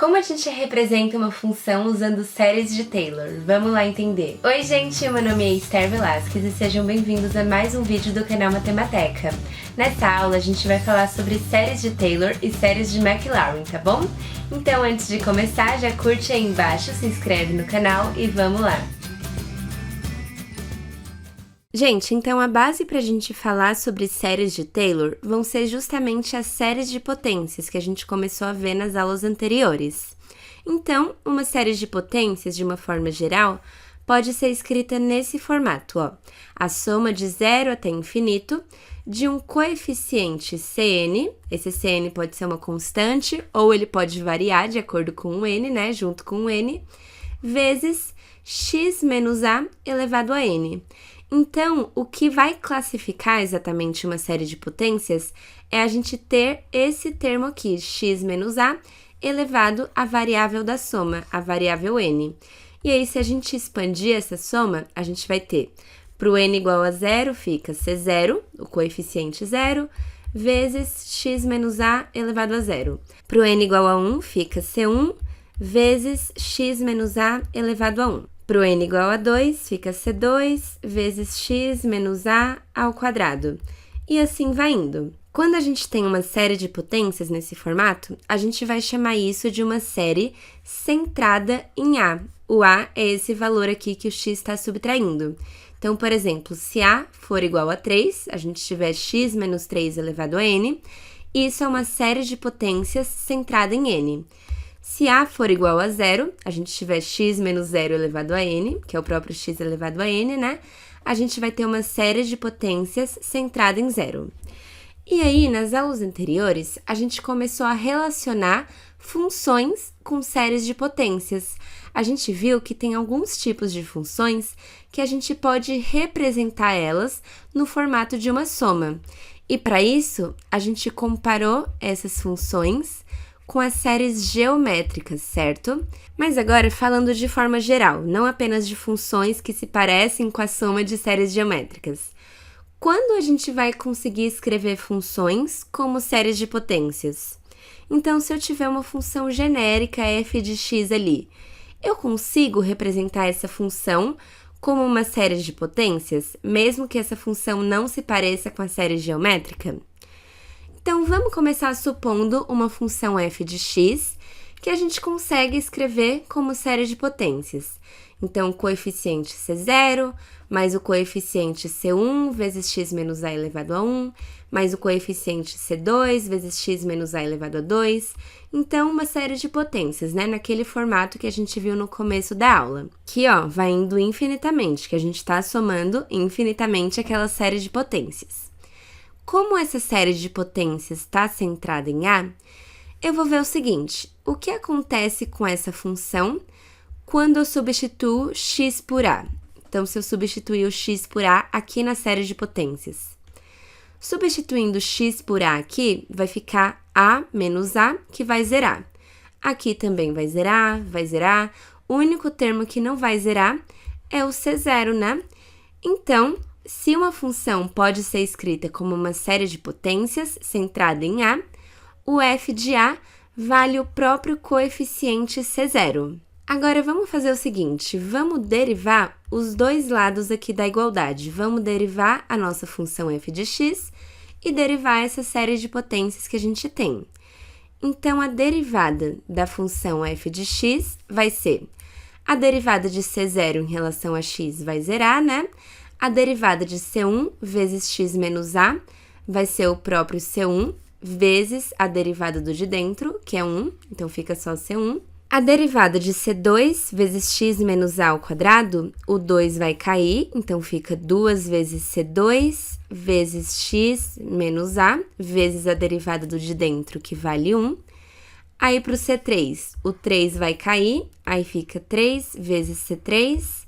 Como a gente representa uma função usando séries de Taylor? Vamos lá entender. Oi gente, meu nome é Esther Velasquez e sejam bem-vindos a mais um vídeo do canal Matemateca. Nessa aula a gente vai falar sobre séries de Taylor e séries de Maclaurin, tá bom? Então antes de começar, já curte aí embaixo, se inscreve no canal e vamos lá! Gente, então a base para a gente falar sobre séries de Taylor vão ser justamente as séries de potências que a gente começou a ver nas aulas anteriores. Então, uma série de potências, de uma forma geral, pode ser escrita nesse formato, ó. A soma de 0 até infinito de um coeficiente Cn, esse Cn pode ser uma constante ou ele pode variar de acordo com o n, né, junto com o n, vezes x menos a elevado a n. Então, o que vai classificar exatamente uma série de potências é a gente ter esse termo aqui, x menos a, elevado à variável da soma, a variável n. E aí, se a gente expandir essa soma, a gente vai ter, para o n igual a 0, fica C0, o coeficiente 0, vezes x menos a elevado a 0. Para o n igual a 1, fica C1, vezes x menos a elevado a 1. Para o n igual a 2, fica C2 vezes x menos a ao quadrado. E assim vai indo. Quando a gente tem uma série de potências nesse formato, a gente vai chamar isso de uma série centrada em A. O A é esse valor aqui que o x está subtraindo. Então, por exemplo, se A for igual a 3, a gente tiver x menos 3 elevado a n, isso é uma série de potências centrada em n. Se A for igual a 0, a gente tiver x menos 0 elevado a n, que é o próprio x elevado a n, né? A gente vai ter uma série de potências centrada em 0. E aí, nas aulas anteriores, a gente começou a relacionar funções com séries de potências. A gente viu que tem alguns tipos de funções que a gente pode representar elas no formato de uma soma. E para isso, a gente comparou essas funções com as séries geométricas, certo? Mas agora falando de forma geral, não apenas de funções que se parecem com a soma de séries geométricas. Quando a gente vai conseguir escrever funções como séries de potências? Então, se eu tiver uma função genérica f de x ali, eu consigo representar essa função como uma série de potências, mesmo que essa função não se pareça com a série geométrica? Então, vamos começar supondo uma função f de x que a gente consegue escrever como série de potências. Então, o coeficiente C0 mais o coeficiente C1 vezes x menos a elevado a 1, mais o coeficiente C2 vezes x menos a elevado a 2. Então, uma série de potências, né? Naquele formato que a gente viu no começo da aula. Que, ó, vai indo infinitamente, que a gente está somando infinitamente aquela série de potências. Como essa série de potências está centrada em A, eu vou ver o seguinte, o que acontece com essa função quando eu substituo x por A? Então, se eu substituir o x por A aqui na série de potências. Substituindo x por A aqui, vai ficar A menos A, que vai zerar. Aqui também vai zerar, vai zerar. O único termo que não vai zerar é o C0, né? Então, se uma função pode ser escrita como uma série de potências centrada em A, o f de A vale o próprio coeficiente C0. Agora, vamos fazer o seguinte, vamos derivar os dois lados aqui da igualdade. Vamos derivar a nossa função f de x e derivar essa série de potências que a gente tem. Então, a derivada da função f de x vai ser a derivada de C0 em relação a x vai zerar, né? A derivada de C1 vezes x menos a vai ser o próprio C1 vezes a derivada do de dentro, que é 1, então fica só C1. A derivada de C2 vezes x menos a ao quadrado, o 2 vai cair, então fica 2 vezes C2 vezes x menos a vezes a derivada do de dentro, que vale 1. Aí, para o C3, o 3 vai cair, aí fica 3 vezes C3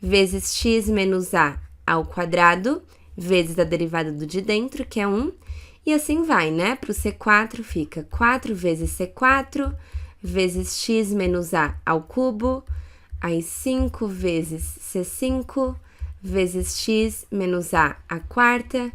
vezes x menos a ao quadrado, vezes a derivada do de dentro, que é 1, e assim vai, né? Para o C4 fica 4 vezes C4, vezes x menos a ao cubo, aí 5 vezes C5, vezes x menos a à quarta,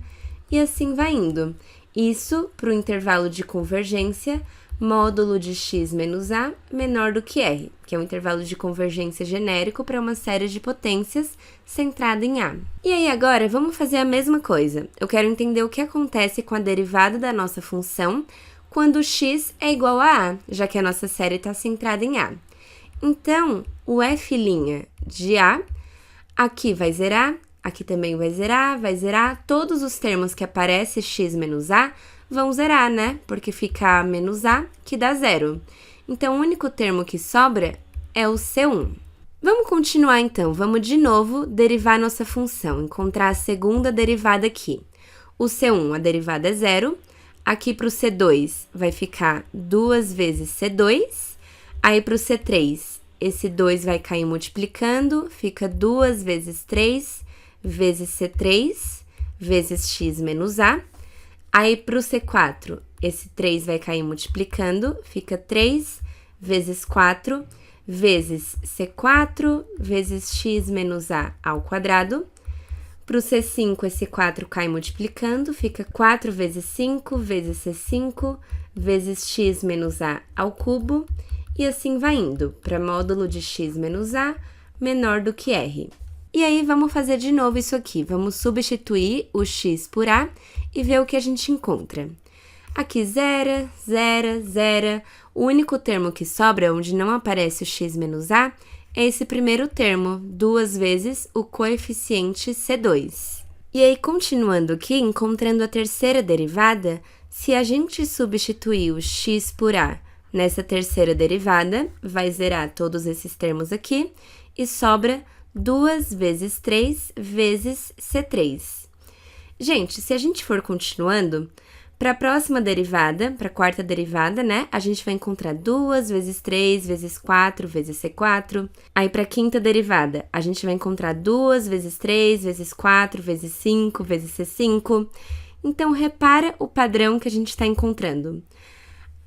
e assim vai indo. Isso, para o intervalo de convergência, módulo de x menos a menor do que r, que é um intervalo de convergência genérico para uma série de potências centrada em a. E aí agora vamos fazer a mesma coisa. Eu quero entender o que acontece com a derivada da nossa função quando x é igual a, já que a nossa série está centrada em a. Então, o f' de a, aqui vai zerar, aqui também vai zerar, todos os termos que aparece x menos a vão zerar, né? Porque fica a menos a, que dá zero. Então, o único termo que sobra é o C1. Vamos continuar então, vamos de novo derivar nossa função, encontrar a segunda derivada aqui. O C1, a derivada é zero. Aqui para o C2 vai ficar 2 vezes C2. Aí para o C3, esse 2 vai cair multiplicando, fica 2 vezes 3 vezes C3 vezes x menos a. Aí para o C4, esse 3 vai cair multiplicando, fica 3 vezes 4 vezes C4 vezes x menos a ao quadrado. Para o C5, esse 4 cai multiplicando, fica 4 vezes 5 vezes C5 vezes x menos a ao cubo, e assim vai indo, para módulo de x menos a menor do que r. E aí, vamos fazer de novo isso aqui, vamos substituir o x por a e ver o que a gente encontra. Aqui zera, o único termo que sobra, onde não aparece o x menos a, é esse primeiro termo, 2 vezes o coeficiente C2. E aí, continuando aqui, encontrando a terceira derivada, se a gente substituir o x por a nessa terceira derivada, vai zerar todos esses termos aqui e sobra 2 vezes 3 vezes C3. Gente, se a gente for continuando, para a próxima derivada, para a quarta derivada, né, a gente vai encontrar 2 vezes 3 vezes 4 vezes C4. Aí, para a quinta derivada, a gente vai encontrar 2 vezes 3 vezes 4 vezes 5 vezes C5. Então, repara o padrão que a gente está encontrando.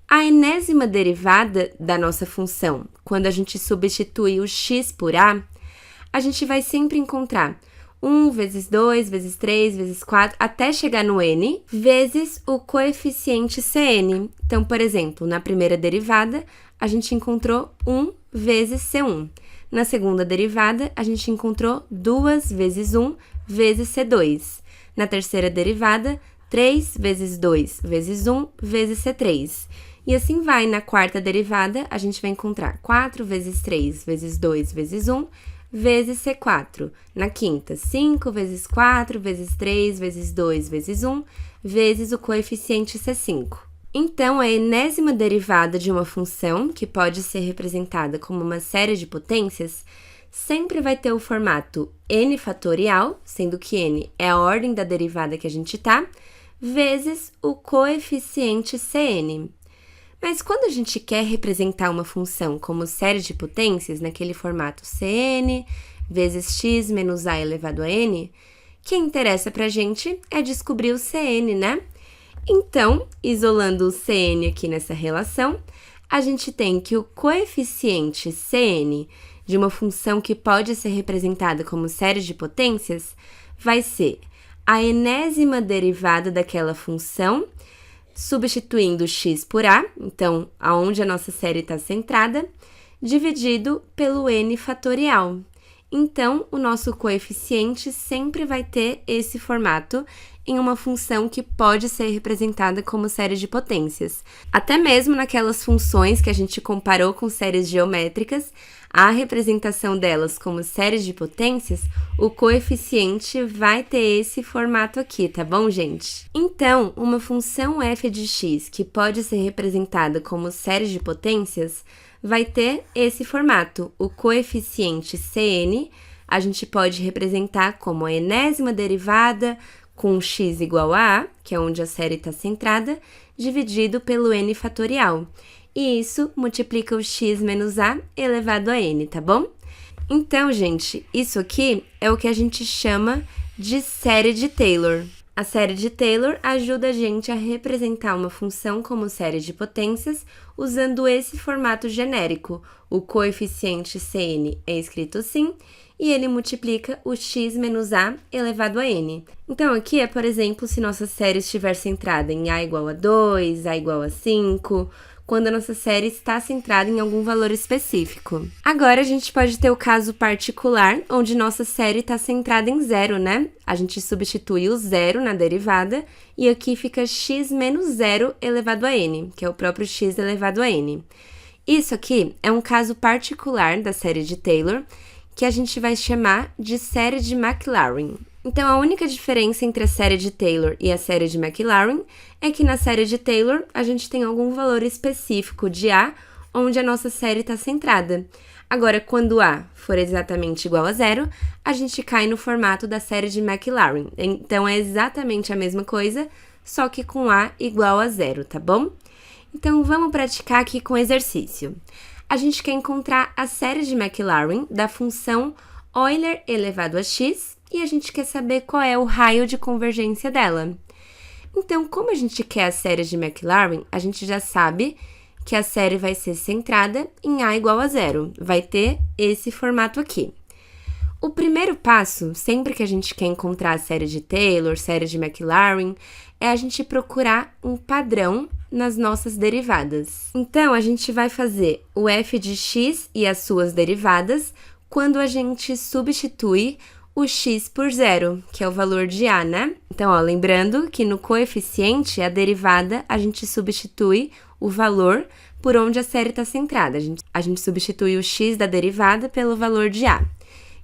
A enésima derivada da nossa função, quando a gente substitui o x por a gente vai sempre encontrar 1 vezes 2 vezes 3 vezes 4, até chegar no n, vezes o coeficiente Cn. Então, por exemplo, na primeira derivada, a gente encontrou 1 vezes C1. Na segunda derivada, a gente encontrou 2 vezes 1 vezes C2. Na terceira derivada, 3 vezes 2 vezes 1 vezes C3. E assim vai, na quarta derivada, a gente vai encontrar 4 vezes 3 vezes 2 vezes 1 vezes C4. Na quinta, 5 vezes 4 vezes 3 vezes 2 vezes 1 vezes o coeficiente C5. Então, a enésima derivada de uma função, que pode ser representada como uma série de potências, sempre vai ter o formato n fatorial, sendo que n é a ordem da derivada que a gente tá, vezes o coeficiente Cn. Mas quando a gente quer representar uma função como série de potências, naquele formato Cn vezes x menos a elevado a n, o que interessa pra gente é descobrir o Cn, né? Então, isolando o Cn aqui nessa relação, a gente tem que o coeficiente Cn de uma função que pode ser representada como série de potências vai ser a enésima derivada daquela função, substituindo x por a, então, aonde a nossa série está centrada, dividido pelo n fatorial. Então, o nosso coeficiente sempre vai ter esse formato em uma função que pode ser representada como série de potências. Até mesmo naquelas funções que a gente comparou com séries geométricas, a representação delas como séries de potências, o coeficiente vai ter esse formato aqui, tá bom, gente? Então, uma função f de x que pode ser representada como série de potências vai ter esse formato. O coeficiente Cn a gente pode representar como a enésima derivada com x igual a, que é onde a série está centrada, dividido pelo n fatorial. E isso multiplica o x menos a elevado a n, tá bom? Então, gente, isso aqui é o que a gente chama de série de Taylor. A série de Taylor ajuda a gente a representar uma função como série de potências usando esse formato genérico. O coeficiente Cn é escrito assim, e ele multiplica o x menos a elevado a n. Então, aqui é, por exemplo, se nossa série estiver centrada em a igual a 2, a igual a 5, quando a nossa série está centrada em algum valor específico. Agora, a gente pode ter o caso particular, onde nossa série está centrada em zero, né? A gente substitui o zero na derivada, e aqui fica x menos zero elevado a n, que é o próprio x elevado a n. Isso aqui é um caso particular da série de Taylor, que a gente vai chamar de série de Maclaurin. Então, a única diferença entre a série de Taylor e a série de Maclaurin é que na série de Taylor a gente tem algum valor específico de A, onde a nossa série está centrada. Agora, quando A for exatamente igual a zero, a gente cai no formato da série de Maclaurin. Então, é exatamente a mesma coisa, só que com A igual a zero, tá bom? Então, vamos praticar aqui com o exercício. A gente quer encontrar a série de Maclaurin da função Euler elevado a x e a gente quer saber qual é o raio de convergência dela. Então, como a gente quer a série de Maclaurin, a gente já sabe que a série vai ser centrada em A igual a zero. Vai ter esse formato aqui. O primeiro passo, sempre que a gente quer encontrar a série de Taylor, série de Maclaurin, é a gente procurar um padrão nas nossas derivadas. Então, a gente vai fazer o f de x e as suas derivadas quando a gente substitui o x por zero, que é o valor de A, né? Então, ó, lembrando que no coeficiente, a derivada, a gente substitui o valor por onde a série está centrada. A gente substitui o x da derivada pelo valor de A.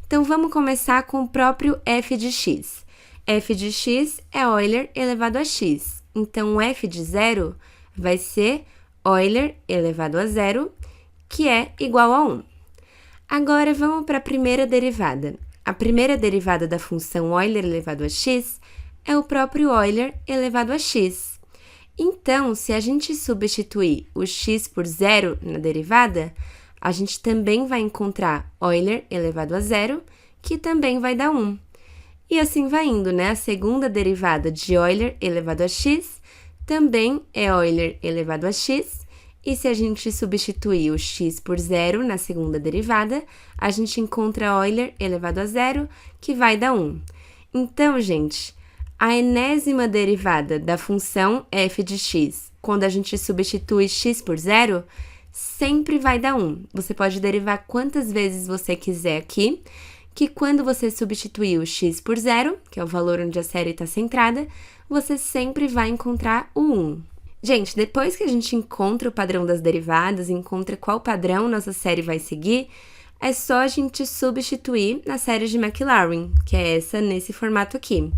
Então, vamos começar com o próprio f de x. F de x é Euler elevado a x. Então, o f de zero vai ser Euler elevado a zero, que é igual a 1. Agora, vamos para a primeira derivada. A primeira derivada da função Euler elevado a x é o próprio Euler elevado a x. Então, se a gente substituir o x por zero na derivada, a gente também vai encontrar Euler elevado a zero, que também vai dar 1. E assim vai indo, né? A segunda derivada de Euler elevado a x também é Euler elevado a x, e se a gente substituir o x por zero na segunda derivada, a gente encontra Euler elevado a zero, que vai dar 1. Então, gente, a enésima derivada da função f de x, quando a gente substitui x por zero, sempre vai dar 1. Você pode derivar quantas vezes você quiser aqui, que quando você substituir o x por zero, que é o valor onde a série está centrada, você sempre vai encontrar o 1. Gente, depois que a gente encontra o padrão das derivadas, encontra qual padrão nossa série vai seguir, é só a gente substituir na série de Maclaurin, que é essa nesse formato aqui.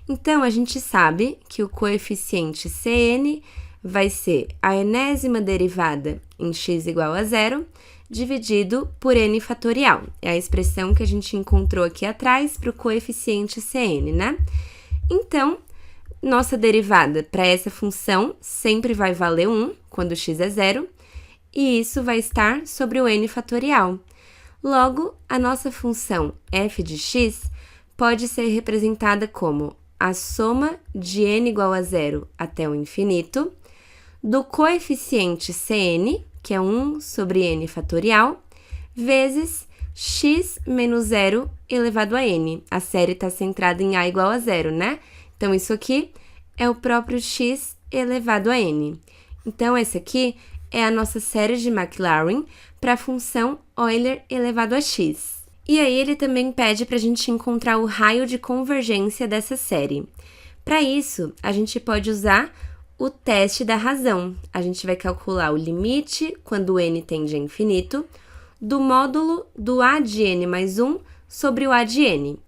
Então, a gente sabe que o coeficiente Cn vai ser a enésima derivada em x igual a zero, dividido por n fatorial. É a expressão que a gente encontrou aqui atrás para o coeficiente Cn, né? Então, nossa derivada para essa função sempre vai valer 1, quando x é zero, e isso vai estar sobre o n fatorial. Logo, a nossa função f de x pode ser representada como a soma de n igual a zero até o infinito, do coeficiente Cn, que é 1 sobre n fatorial, vezes x menos zero elevado a n. A série está centrada em A igual a zero, né? Então, isso aqui é o próprio x elevado a n. Então, essa aqui é a nossa série de Maclaurin para a função Euler elevado a x. E aí, ele também pede para a gente encontrar o raio de convergência dessa série. Para isso, a gente pode usar o teste da razão. A gente vai calcular o limite, quando o n tende a infinito, do módulo do a de n mais 1 sobre o a de n.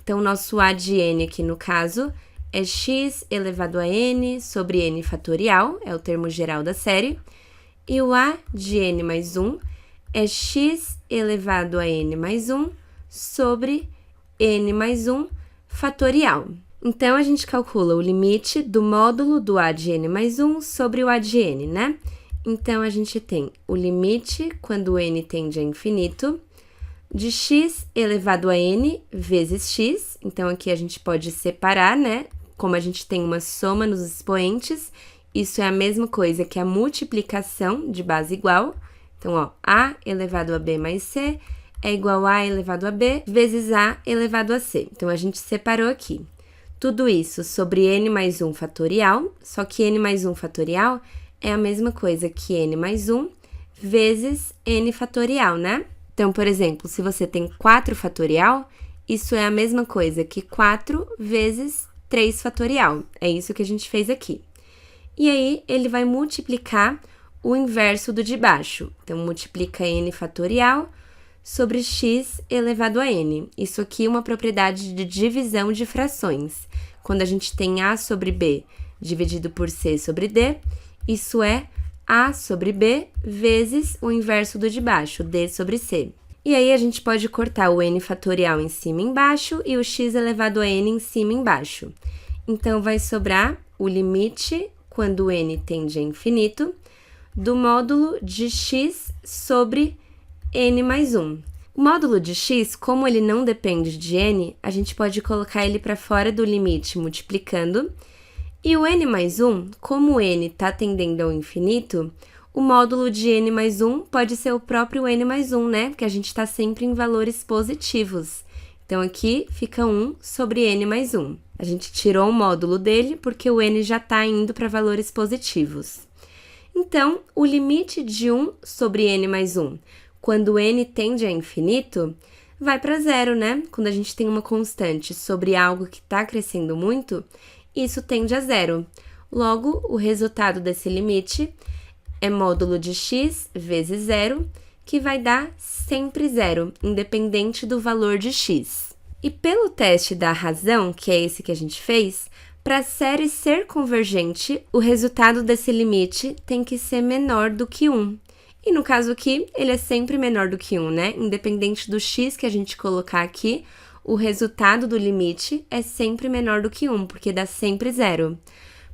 Então, o nosso a de n aqui, no caso, é x elevado a n sobre n fatorial, é o termo geral da série, e o a de n mais 1 é x elevado a n mais 1 sobre n mais 1 fatorial. Então, a gente calcula o limite do módulo do a de n mais 1 sobre o a de n, né? Então, a gente tem o limite, quando o n tende a infinito, de x elevado a n vezes x. Então, aqui a gente pode separar, né? Como a gente tem uma soma nos expoentes, isso é a mesma coisa que a multiplicação de base igual. Então, ó, a elevado a b mais c é igual a elevado a b vezes a elevado a c. Então, a gente separou aqui. Tudo isso sobre n mais 1 fatorial, só que n mais 1 fatorial é a mesma coisa que n mais 1 vezes n fatorial, né? Então, por exemplo, se você tem 4 fatorial, isso é a mesma coisa que 4 vezes 3 fatorial. É isso que a gente fez aqui. E aí, ele vai multiplicar o inverso do de baixo. Então, multiplica n fatorial sobre x elevado a n. Isso aqui é uma propriedade de divisão de frações. Quando a gente tem a sobre b dividido por c sobre d, isso é a sobre b vezes o inverso do de baixo, d sobre c. E aí, a gente pode cortar o n fatorial em cima e embaixo e o x elevado a n em cima e embaixo. Então, vai sobrar o limite, quando n tende a infinito, do módulo de x sobre n mais 1. O módulo de x, como ele não depende de n, a gente pode colocar ele para fora do limite multiplicando. E o n mais 1, como n está tendendo ao infinito, o módulo de n mais 1 pode ser o próprio n mais 1, né? Porque a gente está sempre em valores positivos. Então, aqui fica 1 sobre n mais 1. A gente tirou o módulo dele porque o n já está indo para valores positivos. Então, o limite de 1 sobre n mais 1, quando n tende a infinito, vai para zero, né? Quando a gente tem uma constante sobre algo que está crescendo muito, isso tende a zero. Logo, o resultado desse limite é módulo de x vezes zero, que vai dar sempre zero, independente do valor de x. E pelo teste da razão, que é esse que a gente fez, para a série ser convergente, o resultado desse limite tem que ser menor do que 1. E no caso aqui, ele é sempre menor do que 1, né? Independente do x que a gente colocar aqui, o resultado do limite é sempre menor do que 1, porque dá sempre zero.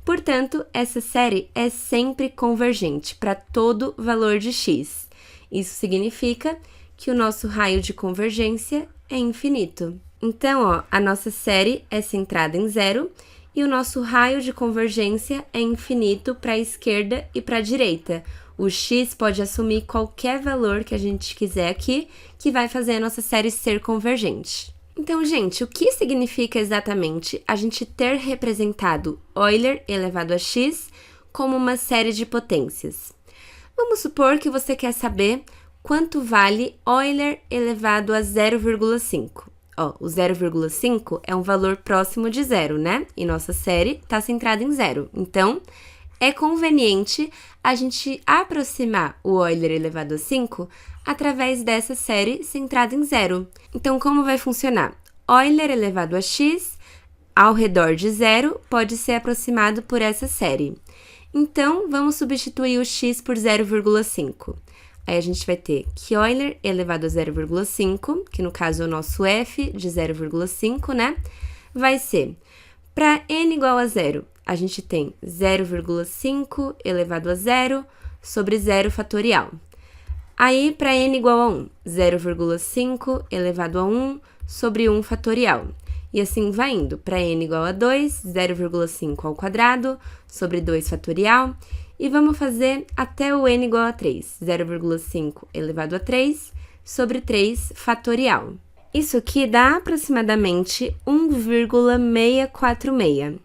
Portanto, essa série é sempre convergente para todo valor de x. Isso significa que o nosso raio de convergência é infinito. Então, ó, a nossa série é centrada em zero e o nosso raio de convergência é infinito para a esquerda e para a direita. O x pode assumir qualquer valor que a gente quiser aqui, que vai fazer a nossa série ser convergente. Então, gente, o que significa exatamente a gente ter representado Euler elevado a x como uma série de potências? Vamos supor que você quer saber quanto vale Euler elevado a 0,5. Ó, o 0,5 é um valor próximo de zero, né? E nossa série está centrada em zero. Então, é conveniente a gente aproximar o Euler elevado a 5 através dessa série centrada em zero. Então, como vai funcionar? Euler elevado a x ao redor de zero pode ser aproximado por essa série. Então, vamos substituir o x por 0,5. Aí, a gente vai ter que Euler elevado a 0,5, que no caso é o nosso f de 0,5, né? Vai ser, para n igual a zero, a gente tem 0,5 elevado a zero sobre 0 fatorial. Aí, para n igual a 1, 0,5 elevado a 1 sobre 1 fatorial. E assim vai indo. Para n igual a 2, 0,5 ao quadrado sobre 2 fatorial. E vamos fazer até o n igual a 3, 0,5 elevado a 3 sobre 3 fatorial. Isso aqui dá aproximadamente 1,646.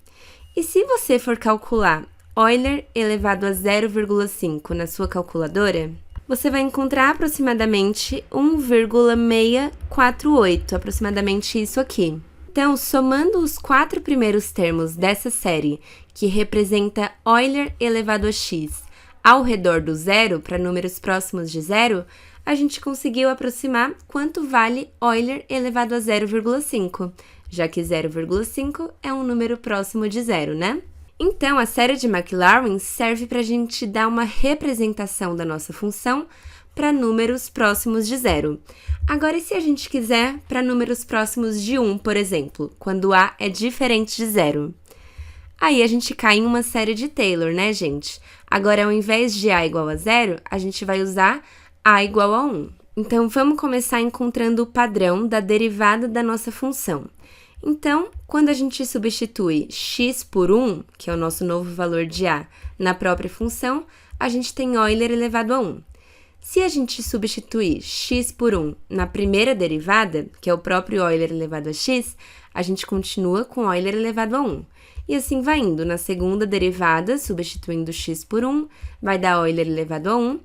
E se você for calcular Euler elevado a 0,5 na sua calculadora, você vai encontrar aproximadamente 1,648, aproximadamente isso aqui. Então, somando os 4 primeiros termos dessa série, que representa Euler elevado a x, ao redor do zero, para números próximos de zero, a gente conseguiu aproximar quanto vale Euler elevado a 0,5, já que 0,5 é um número próximo de zero, né? Então, a série de Maclaurin serve para a gente dar uma representação da nossa função para números próximos de zero. Agora, e se a gente quiser para números próximos de 1, por exemplo, quando A é diferente de zero? Aí a gente cai em uma série de Taylor, né, gente? Agora, ao invés de A igual a zero, a gente vai usar A igual a 1. Então, vamos começar encontrando o padrão da derivada da nossa função. Então, quando a gente substitui x por 1, que é o nosso novo valor de A, na própria função, a gente tem Euler elevado a 1. Se a gente substituir x por 1 na primeira derivada, que é o próprio Euler elevado a x, a gente continua com Euler elevado a 1. E assim vai indo. Na segunda derivada, substituindo x por 1, vai dar Euler elevado a 1.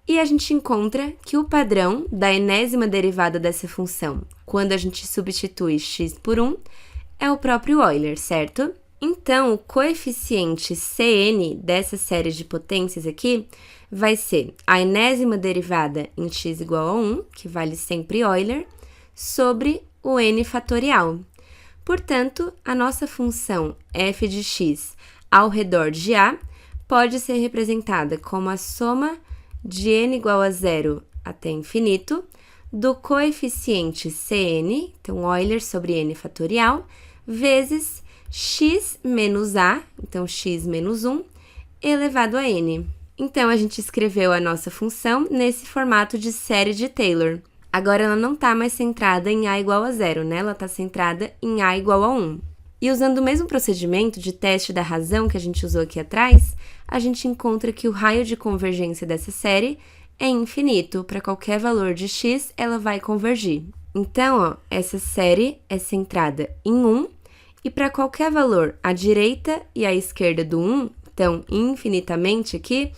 E a gente encontra que o padrão da enésima derivada dessa função, quando a gente substitui x por 1, é o próprio Euler, certo? Então, o coeficiente Cn dessa série de potências aqui vai ser a enésima derivada em x igual a 1, que vale sempre Euler, sobre o n fatorial. Portanto, a nossa função f de x ao redor de A pode ser representada como a soma de n igual a 0 até infinito do coeficiente Cn, então Euler sobre n fatorial, vezes x menos a, então x menos 1, elevado a n. Então, a gente escreveu a nossa função nesse formato de série de Taylor. Agora, ela não está mais centrada em a igual a 0, né? Ela está centrada em a igual a 1. E usando o mesmo procedimento de teste da razão que a gente usou aqui atrás, a gente encontra que o raio de convergência dessa série é infinito. Para qualquer valor de x, ela vai convergir. Então, ó, essa série é centrada em 1, e para qualquer valor à direita e à esquerda do 1, então infinitamente aqui,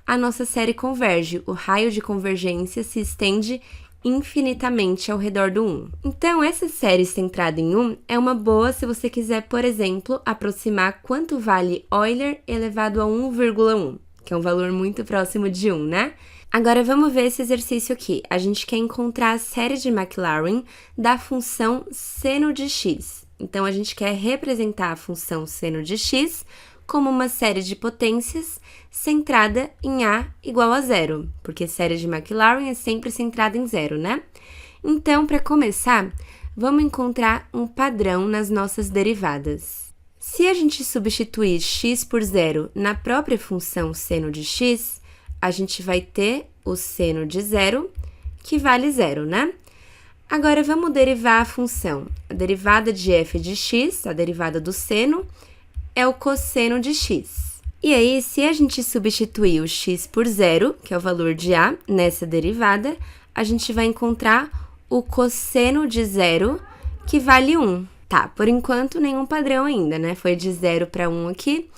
a nossa série converge. O raio de convergência se estende infinitamente ao redor do 1. Então, essa série centrada em 1 é uma boa se você quiser, por exemplo, aproximar quanto vale Euler elevado a 1,1, que é um valor muito próximo de 1, né? Agora, vamos ver esse exercício aqui. A gente quer encontrar a série de Maclaurin da função seno de x. Então, a gente quer representar a função seno de x como uma série de potências centrada em a igual a 0, porque série de Maclaurin é sempre centrada em 0, né? Então, para começar, vamos encontrar um padrão nas nossas derivadas. Se a gente substituir x por 0 na própria função seno de x, a gente vai ter o seno de 0, que vale 0, né? Agora, vamos derivar a função. A derivada de f de x, a derivada do seno, é o cosseno de x. E aí, se a gente substituir o x por 0, que é o valor de a, nessa derivada, a gente vai encontrar o cosseno de 0, que vale 1. Tá, por enquanto, nenhum padrão ainda, né? Foi de 0 para 1 aqui.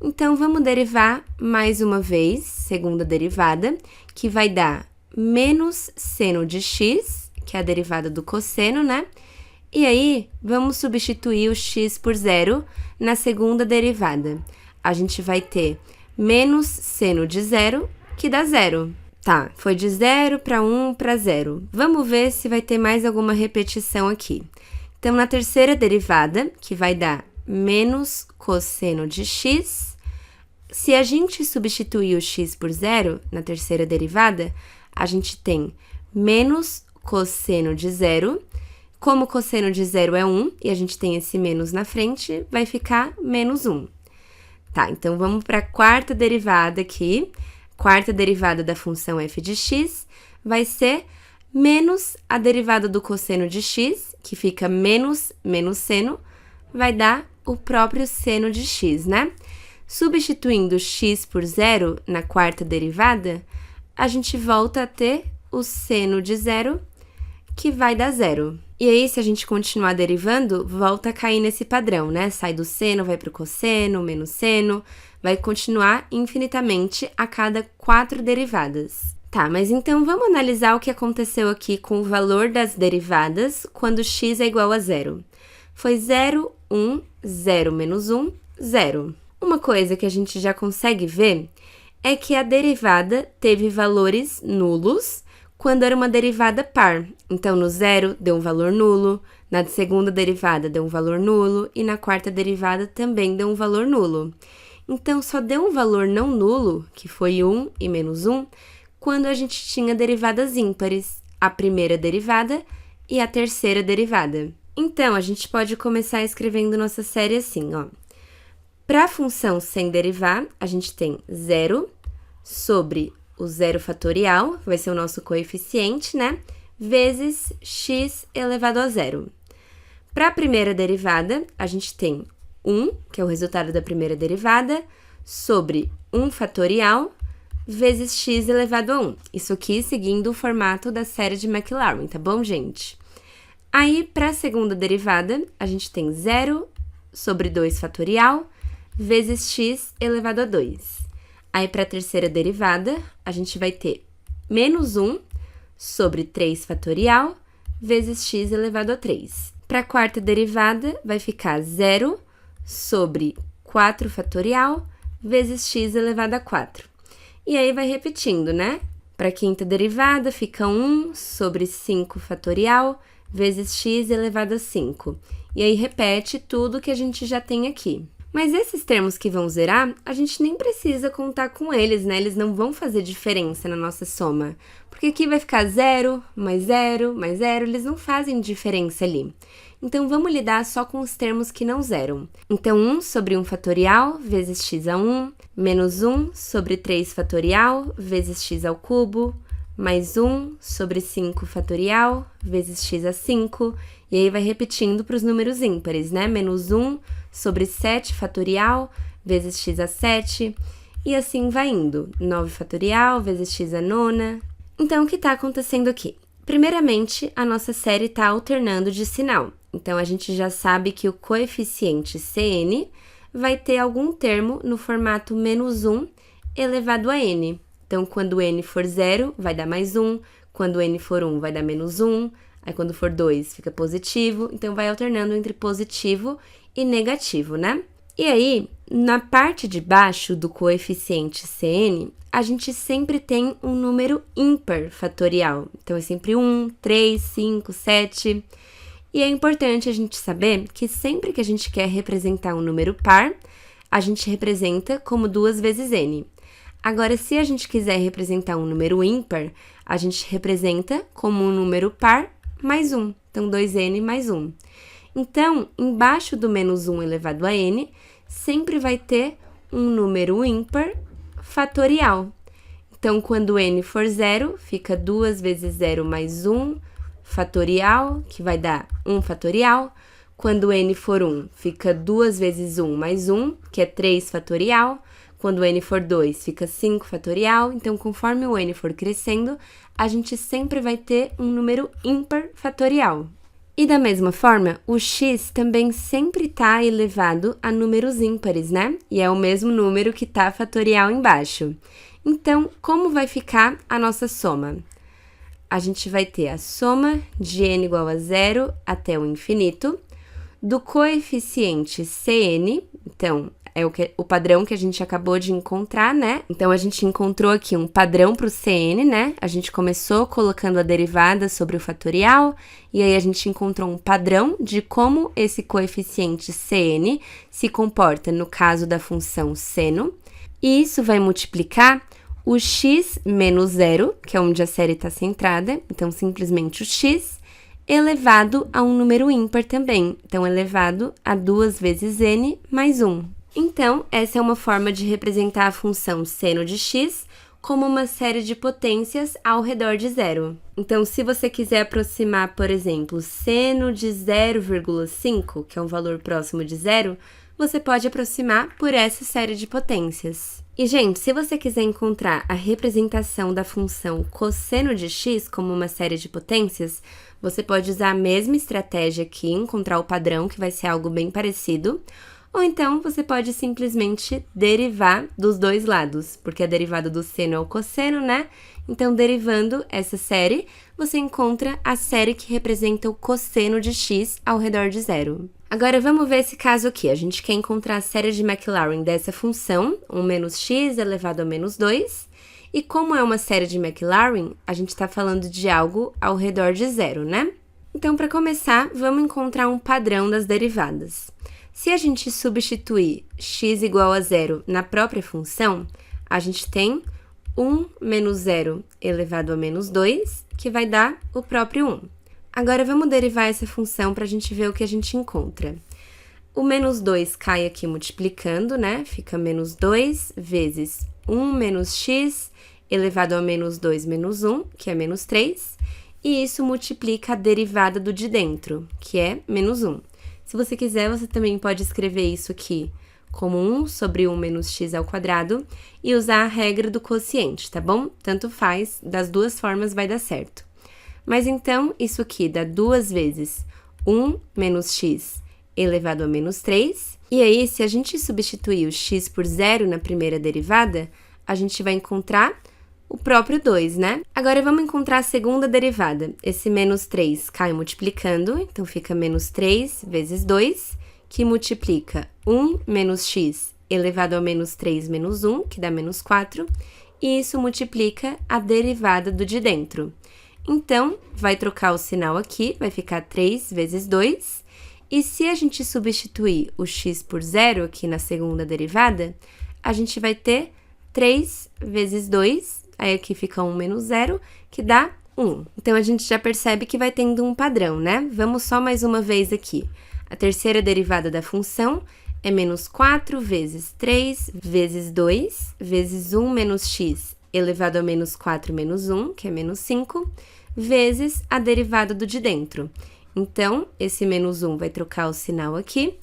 Então, vamos derivar mais uma vez, segunda derivada, que vai dar menos seno de x, que é a derivada do cosseno, né? E aí, vamos substituir o x por 0 na segunda derivada. A gente vai ter menos seno de 0, que dá 0. Tá, foi de 0 para 1 para 0. Vamos ver se vai ter mais alguma repetição aqui. Então, na terceira derivada, que vai dar menos cosseno de x, se a gente substituir o x por 0 na terceira derivada, a gente tem menos cosseno de 0. Como o cosseno de 0 é 1 e a gente tem esse menos na frente, vai ficar menos 1. Tá, então vamos para a quarta derivada aqui. Quarta derivada da função f de x vai ser menos a derivada do cosseno de x, que fica menos seno, vai dar o próprio seno de x, né? Substituindo x por 0 na quarta derivada, a gente volta a ter o seno de 0, que vai dar 0. E aí, se a gente continuar derivando, volta a cair nesse padrão, né? Sai do seno, vai para o cosseno, menos seno, vai continuar infinitamente a cada 4 derivadas. Tá, mas então vamos analisar o que aconteceu aqui com o valor das derivadas quando x é igual a 0. Foi 0, 1, 0 menos 1, 0. Uma coisa que a gente já consegue ver é que a derivada teve valores nulos quando era uma derivada par. Então, no 0 deu um valor nulo, na segunda derivada deu um valor nulo e na quarta derivada também deu um valor nulo. Então, só deu um valor não nulo, que foi 1 e menos 1, quando a gente tinha derivadas ímpares, a primeira derivada e a terceira derivada. Então, a gente pode começar escrevendo nossa série assim, ó. Para a função sem derivar, a gente tem 0 sobre o 0 fatorial, vai ser o nosso coeficiente, né? Vezes x elevado a 0. Para a primeira derivada, a gente tem 1, que é o resultado da primeira derivada, sobre 1 fatorial, vezes x elevado a 1. Isso aqui seguindo o formato da série de Maclaurin, tá bom, gente? Aí, para a segunda derivada, a gente tem 0, sobre 2 fatorial vezes x elevado a 2. Aí, para a terceira derivada, a gente vai ter menos 1 sobre 3 fatorial vezes x elevado a 3. Para a quarta derivada, vai ficar 0 sobre 4 fatorial vezes x elevado a 4. E aí, vai repetindo, né? Para a quinta derivada, fica 1 sobre 5 fatorial vezes x elevado a 5. E aí, repete tudo que a gente já tem aqui. Mas esses termos que vão zerar, a gente nem precisa contar com eles, né? Eles não vão fazer diferença na nossa soma. Porque aqui vai ficar 0, mais 0, mais 0, eles não fazem diferença ali. Então, vamos lidar só com os termos que não zeram. Então, 1 sobre 1 fatorial vezes x a 1, menos 1 sobre 3 fatorial vezes x ao cubo, mais 1 sobre 5 fatorial vezes x a 5, e aí vai repetindo para os números ímpares, né? Menos 1 sobre 7 fatorial vezes x a 7, e assim vai indo. 9 fatorial vezes x a 9. Então, o que está acontecendo aqui? Primeiramente, a nossa série está alternando de sinal. Então, a gente já sabe que o coeficiente Cn vai ter algum termo no formato menos 1 elevado a n. Então, quando n for 0, vai dar mais 1. Quando n for 1, vai dar menos 1. Aí, quando for 2, fica positivo. Então, vai alternando entre positivo e negativo, né? E aí, na parte de baixo do coeficiente Cn, a gente sempre tem um número ímpar fatorial. Então, é sempre 1, 3, 5, 7. E é importante a gente saber que sempre que a gente quer representar um número par, a gente representa como 2 vezes n. Agora, se a gente quiser representar um número ímpar, a gente representa como um número par mais 1. Então, 2n mais 1. Então, embaixo do menos 1 elevado a n, sempre vai ter um número ímpar fatorial. Então, quando n for 0, fica 2 vezes 0 mais 1 fatorial, que vai dar 1 fatorial. Quando n for 1, fica 2 vezes 1 mais 1, que é 3 fatorial. Quando n for 2, fica 5 fatorial. Então, conforme o n for crescendo, a gente sempre vai ter um número ímpar fatorial. E da mesma forma, o x também sempre está elevado a números ímpares, né? E é o mesmo número que está fatorial embaixo. Então, como vai ficar a nossa soma? A gente vai ter a soma de n igual a 0 até o infinito, do coeficiente Cn, então, é o padrão que a gente acabou de encontrar, né? Então, a gente encontrou aqui um padrão para o Cn, né? A gente começou colocando a derivada sobre o fatorial, e aí a gente encontrou um padrão de como esse coeficiente Cn se comporta no caso da função seno, e isso vai multiplicar o x menos 0, que é onde a série está centrada, então, simplesmente o x, elevado a um número ímpar também, então, elevado a 2 vezes n mais 1. Então, essa é uma forma de representar a função seno de x como uma série de potências ao redor de zero. Então, se você quiser aproximar, por exemplo, seno de 0,5, que é um valor próximo de zero, você pode aproximar por essa série de potências. E, gente, se você quiser encontrar a representação da função cosseno de x como uma série de potências, você pode usar a mesma estratégia aqui, encontrar o padrão, que vai ser algo bem parecido, ou então você pode simplesmente derivar dos dois lados, porque a derivada do seno é o cosseno, né? Então, derivando essa série, você encontra a série que representa o cosseno de x ao redor de zero. Agora, vamos ver esse caso aqui. A gente quer encontrar a série de Maclaurin dessa função, 1 menos x elevado a menos 2. E como é uma série de Maclaurin, a gente está falando de algo ao redor de zero, né? Então, para começar, vamos encontrar um padrão das derivadas. Se a gente substituir x igual a zero na própria função, a gente tem 1 menos 0 elevado a menos 2, que vai dar o próprio 1. Agora, vamos derivar essa função para a gente ver o que a gente encontra. O menos 2 cai aqui multiplicando, né? Fica menos 2 vezes 1 menos x elevado a menos 2 menos 1, que é menos 3. E isso multiplica a derivada do de dentro, que é menos 1. Se você quiser, você também pode escrever isso aqui como 1 sobre 1 menos x ao quadrado e usar a regra do quociente, tá bom? Tanto faz, das duas formas vai dar certo. Mas então, isso aqui dá 2 vezes 1 menos x elevado a menos 3. E aí, se a gente substituir o x por 0 na primeira derivada, a gente vai encontrar o próprio 2, né? Agora, vamos encontrar a segunda derivada. Esse menos 3 cai multiplicando, então fica menos 3 vezes 2, que multiplica 1 menos x elevado a menos 3 menos 1, que dá menos 4, e isso multiplica a derivada do de dentro. Então, vai trocar o sinal aqui, vai ficar 3 vezes 2, e se a gente substituir o x por 0 aqui na segunda derivada, a gente vai ter 3 vezes 2, aí aqui fica 1 menos 0, que dá 1. Então, a gente já percebe que vai tendo um padrão, né? Vamos só mais uma vez aqui. A terceira derivada da função é menos 4 vezes 3 vezes 2 vezes 1 menos x elevado a menos 4 menos 1, que é menos 5, vezes a derivada do de dentro. Então, esse menos 1 vai trocar o sinal aqui.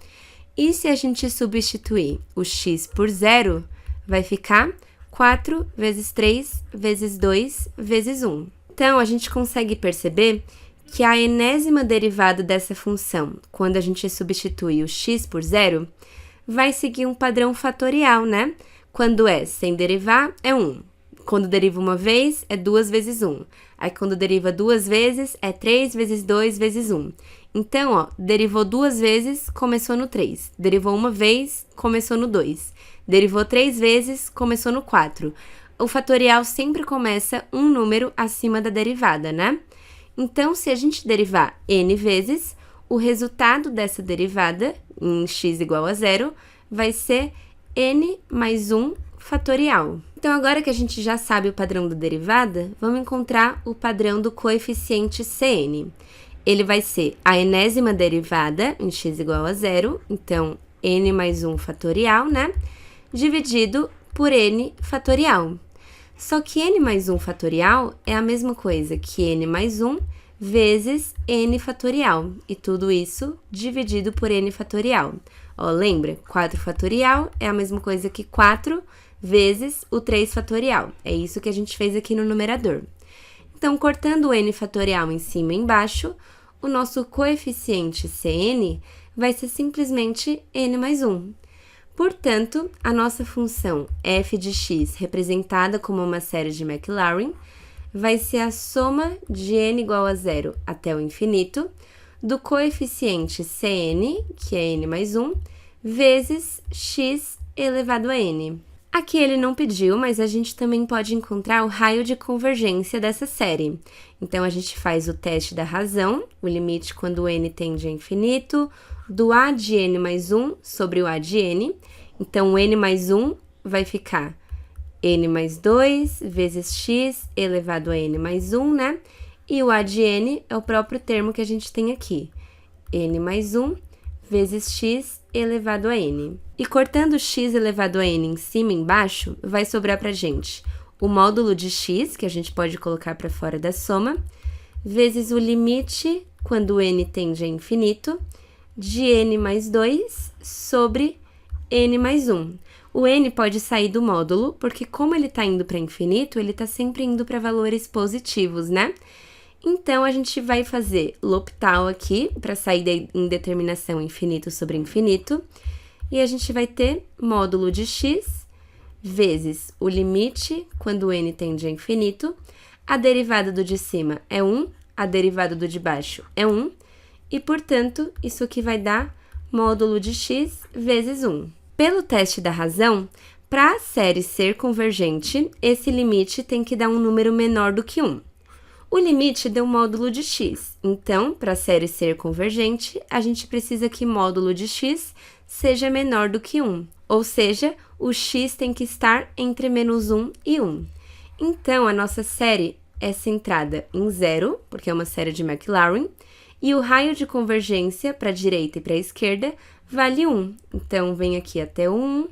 E se a gente substituir o x por 0, vai ficar 4 vezes 3 vezes 2 vezes 1. Então, a gente consegue perceber que a enésima derivada dessa função, quando a gente substitui o x por 0, vai seguir um padrão fatorial, né? Quando é sem derivar, é 1. Quando deriva uma vez, é 2 vezes 1. Aí, quando deriva 2 vezes, é 3 vezes 2 vezes 1. Então, ó, derivou 2 vezes, começou no 3. Derivou uma vez, começou no 2. Derivou 3 vezes, começou no 4. O fatorial sempre começa um número acima da derivada, né? Então, se a gente derivar n vezes, o resultado dessa derivada, em x igual a 0, vai ser n mais 1 fatorial. Então, agora que a gente já sabe o padrão da derivada, vamos encontrar o padrão do coeficiente Cn. Ele vai ser a enésima derivada em x igual a 0, então n mais 1 fatorial, né? Dividido por n fatorial. Só que n mais 1 fatorial é a mesma coisa que n mais 1 vezes n fatorial. E tudo isso dividido por n fatorial. Ó, lembra? 4 fatorial é a mesma coisa que 4 vezes o 3 fatorial. É isso que a gente fez aqui no numerador. Então, cortando o n fatorial em cima e embaixo, o nosso coeficiente Cn vai ser simplesmente n mais 1. Portanto, a nossa função f de x, representada como uma série de Maclaurin, vai ser a soma de n igual a 0 até o infinito, do coeficiente Cn, que é n mais 1, vezes x elevado a n. Aqui ele não pediu, mas a gente também pode encontrar o raio de convergência dessa série. Então, a gente faz o teste da razão, o limite quando n tende a infinito, do a de n mais 1 sobre o a de n. Então, o n mais 1 vai ficar n mais 2 vezes x elevado a n mais 1, né? E o a de n é o próprio termo que a gente tem aqui, n mais 1 vezes x elevado a n. E cortando x elevado a n em cima e embaixo, vai sobrar pra gente o módulo de x, que a gente pode colocar para fora da soma, vezes o limite, quando n tende a infinito, de n mais 2 sobre n mais 1. O n pode sair do módulo, porque como ele está indo para infinito, ele está sempre indo para valores positivos, né? Então, a gente vai fazer L'Hopital aqui, para sair da indeterminação infinito sobre infinito, e a gente vai ter módulo de x vezes o limite, quando n tende a infinito, a derivada do de cima é 1, a derivada do de baixo é 1, e, portanto, isso aqui vai dar módulo de x vezes 1. Pelo teste da razão, para a série ser convergente, esse limite tem que dar um número menor do que 1. O limite deu módulo de x, então, para a série ser convergente, a gente precisa que módulo de x seja menor do que 1, ou seja, o x tem que estar entre menos 1 e 1. Então, a nossa série é centrada em 0, porque é uma série de Maclaurin, e o raio de convergência para a direita e para a esquerda vale 1. Então, vem aqui até o 1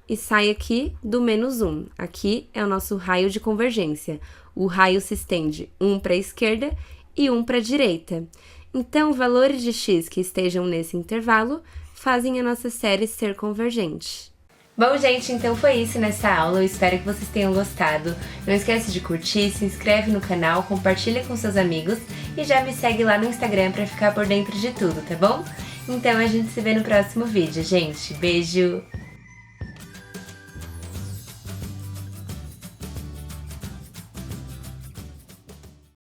e sai aqui do menos 1. Aqui é o nosso raio de convergência. O raio se estende 1 para a esquerda e 1 para a direita. Então, valores de x que estejam nesse intervalo fazem a nossa série ser convergente. Bom, gente, então foi isso nessa aula. Eu espero que vocês tenham gostado. Não esquece de curtir, se inscreve no canal, compartilha com seus amigos e já me segue lá no Instagram para ficar por dentro de tudo, tá bom? Então a gente se vê no próximo vídeo, gente. Beijo!